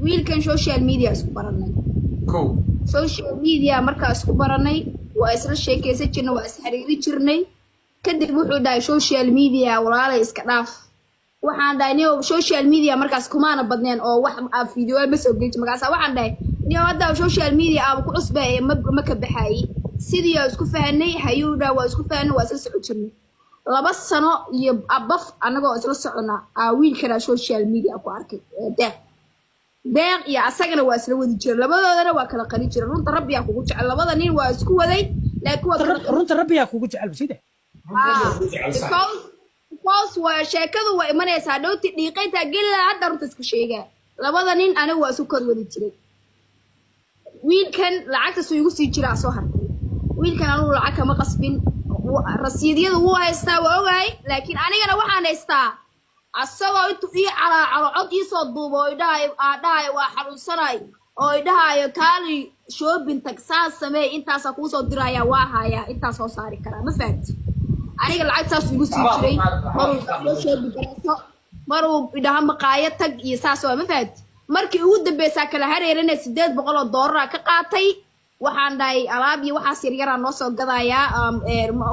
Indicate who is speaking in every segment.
Speaker 1: wiilkan social media isku baranay social media markaa isku baranay waa isla sheekaysan jirnay waa is xiriiri jirnay kadib wuxuu dhahay social media walaalay iska dhaaf waxaan dhahay niyo social media markaas kumaana badneen oo wax video ma soo geeyay markaas waxaan dhahay niyo hadda social media aad ku cusbay ma ka baxay sidii isku fahanay hayuudha waa isku fahanay waa isla socon jirnay 2 sano iyo abaf anagoo isla socona wiilkana social media ku arkay deeq iyo asagana waa isla wadi jiray labadoodana waa kala qali jiray runta rabbiga kugu jecel labada nin waa isku waday laakiin waa
Speaker 2: runta rabbiga kugu jecel sida
Speaker 1: because waa sheekadu waa imanaysaa dhowti dhiiqayta gilla hadda runta isku sheegaa labada nin aniga waa isku kor wadi jiray wiilkan lacagta soo igu sii jiraa soo hartay wiilkan anigu lacag kama qasbin rasiidyadu wuu haystaa waa ogahay laakiin anigana waxaan haystaa asagoo intuu ii calaacalo cod ii soo duubo oo idhahay waa xanuunsanay oo idhahayo kaali shopping tag saa samee intaasa kuu soo diraya waa hayaa intaas soo saari karaa ma fahamti aniga lacagtaas igu sii jiray maruu shopping garayso maruu idhaha maqaayad tag iyo saas waa ma fahamti markii ugu dambeysaa kala hareerana $800 ka qaatay waxaan dhahay alaab iyo waxaas yaryara noo soo gadayaa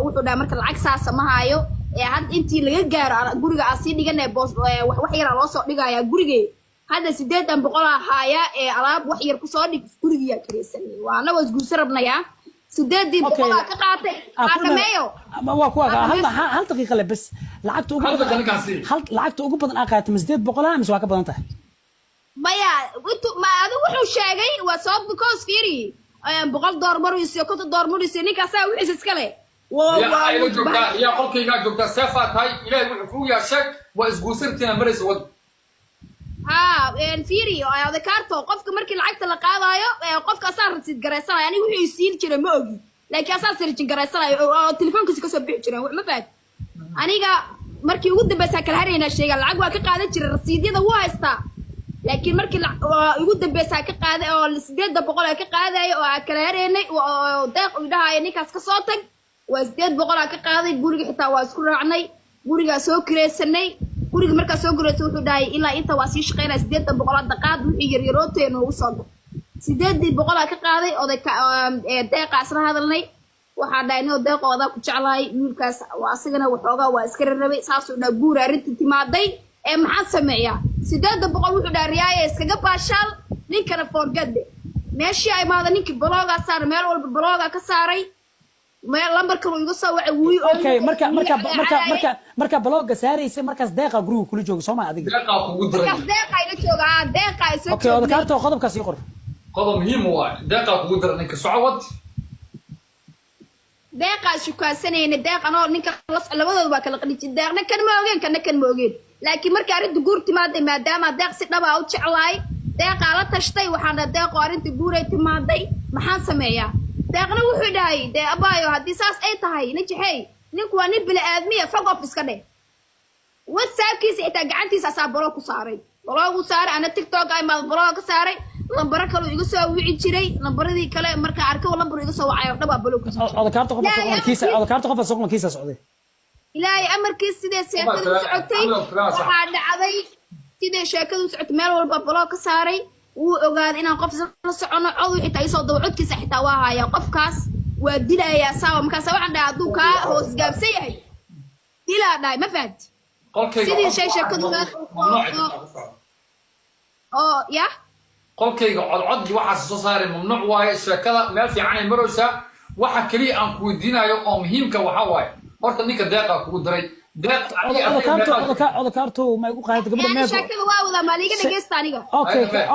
Speaker 1: wuxuu dhahay marka lacag saas ma hayo had intii laga gaaro guriga aan sii dhiganay boos wax yar loo soo dhigayaa gurigee hadda 800 haaya alaab wax yar ku soo dhig guriga kireysanay waa anagoo isguursan rabnaya 800 ka qaatay qaadameeyo
Speaker 2: waa kuwa hal daqiiqo le bas lacagta ugu badan qaatay 800 mise waa ka badan tahay
Speaker 1: maya ma adu wuxuu sheegay waa sabab because fiiri $100 mariyo $50 mariyo ninkaas wixiis iska leh
Speaker 3: يا قولك يا جوكتا سافات هاي إلى وحكوا يا شك وإسقوسرتنا مريس ود
Speaker 1: فيري هذا كارتو قفك مركي العكت اللي قاضايا قفك أصار تسيد جريسنا يعني وحي يصير كذا ما أجي لكن أصار تسيد جريسنا التليفون كسي كسب كذا ما فات أنا جا مركي ود بس هكذا هرينا الشيء العقوة كقاعدة كذا الرصيد هذا هو هستا لكن مركي ود بس هكذا قاعدة أو السداد ده بقول هكذا قاعدة وهكذا هرينا وداق وده يعني كاس كصوتك وازداد بقولها كقاضي guriga xitaa waa isku raacnay guriga soo kireesanay guriga marka soo gureeto wuxuu dhahay ilaa inta waa sii shaqeynaa 800 daqiiqad wixii yar yarooteen oo soo gal 800 ka qaaday oday deeqaas la hadalnay waxa dhahay inuu deeqooda ku jeclaay wiilkaas waa asagana waxoogaa waa iska rabay saas oo dhaa guur arinta timaaday maxaa sameeyaa 800 wuxuu dhahay riyaaya iskaga baashaal ninkana forgad meeshii ay maada ninkii blogga saar meel walba blogga ka saaray ما لمبر كانوا يقصوا وعوي
Speaker 2: اوكي مركا بلوغ ساريسه مركز دقيقه جروب كل جوج سوما ادق
Speaker 3: دقيقه كوغو دري
Speaker 1: دقيقه ila jooga دقيقه isoo
Speaker 2: اوكي هذا كارتو قدبka sii qor
Speaker 3: qodob muhiim waa دقيقه كوغو در ninka socod
Speaker 1: دقيقه shukaansanayna deeqano ninka labadooda waa kala qadhi deeqna kan ma ogeen kan ma ogeen laakiin marka arinta guur timaaday maadaama deeq si dhaba u jeclaay deeqa la tashtay waxaana deeq arinta guuray timaaday maxaan sameeyaa deeqna wuxuu dhahay de abaayo hadii saas ay tahay najaxay ninku waa nin bila aadmiya fog of iska dheh whatsappkiisa xitaa gacantiisa asaa blog ku saaray blog u saaray ana tiktok ay maad blog ka saaray lambaro kale iga soo wici jiray lambaradii kale marka arkay lambar iga soo wacayo dhaba blog ku saaray
Speaker 2: oda kaarta qof soqonkiisa socday
Speaker 1: ilaahay amarkiisa sidee sheekadu socotay waxaa dhacday sidee sheekadu socotay meel walba blog ka saaray wuu ogaad inaan qof la socono cod xitaa isoo dawcodkiisa xitaa waa haya qofkaas waa dilayaa saawa markaas waxaan dhahay hadduu kaa hoos gaabsan yahay dilaa dhahay ma fahad sidii shay sheekadu oo ya
Speaker 3: qolkayga codcodki waxaas soo saaray mamnuuc waaye sheekada meel fiican ay maraysaa waxa kaliya aan ku weydiinayo oo muhiimka waxa waaye horta ninka deeqa kugu diray
Speaker 2: oda kaarto ma igu qaadato gabadha meedo
Speaker 1: sheekada waa wada maaliga dhageysta aniga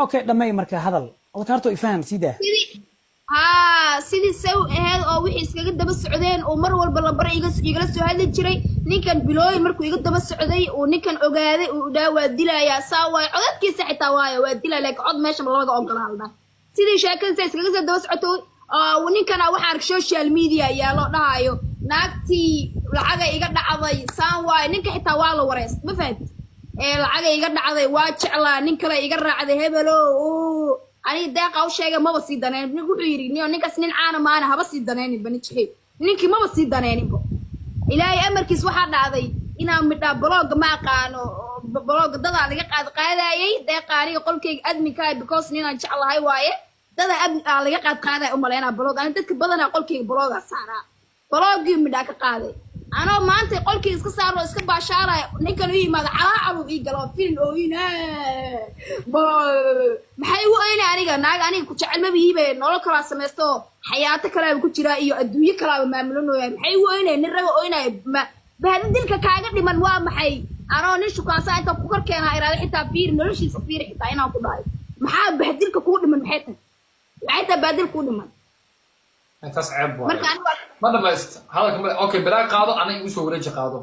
Speaker 2: okay dhamay marka hadal oda kaarto ifaham sida
Speaker 1: sidii saw ahayd oo wixii iskaga daba socdeen oo mar walba lambar igala soo hadli jiray ninkan bilooyin markuu iga daba socday oo ninkan ogaaday uu dhaa waa dilayaa saa waay codadkiisa xitaa waayo waa dilaa laakiin cod meesha laga ogolaalna sidii sheekada iskaga soo daba socoto ninkana waxaan arkay social media yaa loo dhahayo naagtii lacaga iga dhacday saan waay ninka xitaa waa la wareys ma fahad lacaga iga dhacday waa jeclaa nin kale iga raacday hebelo ani deeqa u sheegay maba sii daneen nin wuxuu yiri ninkaas nin caana maana haba sii daneenin bani jixay ninkii maba sii daneenin ilaahay amarkiis waxa dhacday inaan midha blog ma aqaano بلوغ دادا لغا قادايay deeqaaniga qolkayga adminka because ninaan jeclahay waaye dada laga qaaday u maleena baloog aan dadka badanaa qolkayga balooga saaraa baloogii midha ka qaaday anoo maanta qolkayga iska saaro iska baashaaray ninkan uu yimaado calaacalu ii galo film oo ina maxay u ayna aniga ku jecel ma bihiibe nolol kala sameesto xayaato kala ku jira iyo adduunyo kala maamulanayo maxay u ayna nin raga oo ina bahadin dilka kaaga dhiman waa maxay anoo nin shukaansa inta ku korkeena iraado xitaa fiir noloshiisa fiir xitaa inaan ku dhahay maxaa bahadilka kugu dhiman maxay tahay وعيت بدل كل من.
Speaker 3: أنت صعب. مركان. ما دبست هذا كم أوكي بلا قاضي أنا يسوي ولا شيء قاضي.